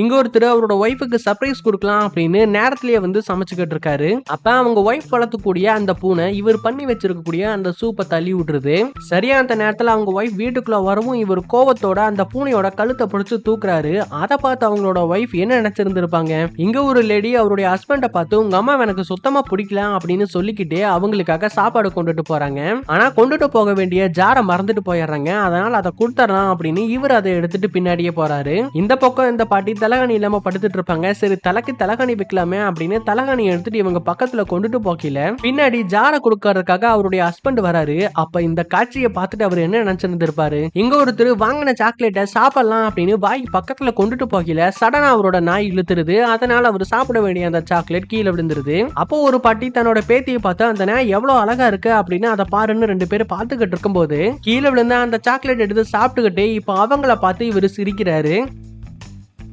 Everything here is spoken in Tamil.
இங்க ஒருத்தர் அவரோட ஒய்ஃபுக்கு சர்ப்ரைஸ் கொடுக்கலாம் அப்படின்னு நேரத்திலேயே வந்து சமைச்சுக்கிட்டு இருக்காரு. அப்ப அவங்க ஒய்ஃப் வளர்த்தக்கூடிய அந்த பூனை இவர் பண்ணி வச்சிருக்கக்கூடிய அந்த சூப்பை தள்ளி விட்டுருது. சரியா அந்த நேரத்துல அவங்க ஒய்ஃப் வீட்டுக்குள்ள வரவும் இவர் கோவத்தோட அந்த பூனையோட கழுத்தை பிடிச்சு தூக்குறாரு. அதை பார்த்து அவங்களோட ஒய்ஃப் என்ன நினைச்சிருந்திருப்பாங்க? இங்க ஒரு லேடி அவருடைய ஹஸ்பண்ட பார்த்து உங்க அம்மா எனக்கு சுத்தமா பிடிக்கல அப்படின்னு சொல்லிக்கிட்டே அவங்களுக்காக சாப்பாடு கொண்டுட்டு போறாங்க. ஆனா கொண்டுட்டு போக வேண்டிய ஜாரை மறந்துட்டு போயிடுறாங்க. அதனால அதை கொடுத்துடலாம் அப்படின்னு இவர் அதை எடுத்துட்டு பின்னாடியே போறாரு. இந்த பக்கம் இந்த பாட்டி தலகாணி இல்லாம படுத்துட்டு இருப்பாங்க. சரி தலைக்கு தலகாணி வைக்கலாமே அப்படின்னு தலகாணி எடுத்துட்டு இவங்க பக்கத்துல கொண்டுட்டு போக்கல பின்னாடி ஜாரை கொடுக்கறதுக்காக அவருடைய ஹஸ்பண்ட் வராரு. அப்ப இந்த காட்சியை பார்த்துட்டு அவர் என்ன நினைச்சிருந்திருப்பாரு? இங்க ஒருத்தர் வாங்கின சாக்லேட்டை சாப்பிடலாம் அப்படின்னு வாய் பக்கத்துல கொண்டுட்டு போகல சடனா அவரோட நாய் இழுத்துருது. அதனால அவர் சாப்பிட வேண்டிய அந்த சாக்லேட் கீழே விழுந்துருது. அப்போ ஒரு பாட்டி தன்னோட பேத்தியை பார்த்து அந்த நாய் எவ்வளவு அழகா இருக்கு அப்படின்னு அதை பாருன்னு ரெண்டு பேரும் பார்த்துக்கிட்டு இருக்கும்போது கீழே விழுந்த அந்த சாக்லேட் எடுத்து சாப்பிட்டுக்கிட்டு இப்ப அவங்கள பார்த்து இவர் சிரிக்கிறாரு.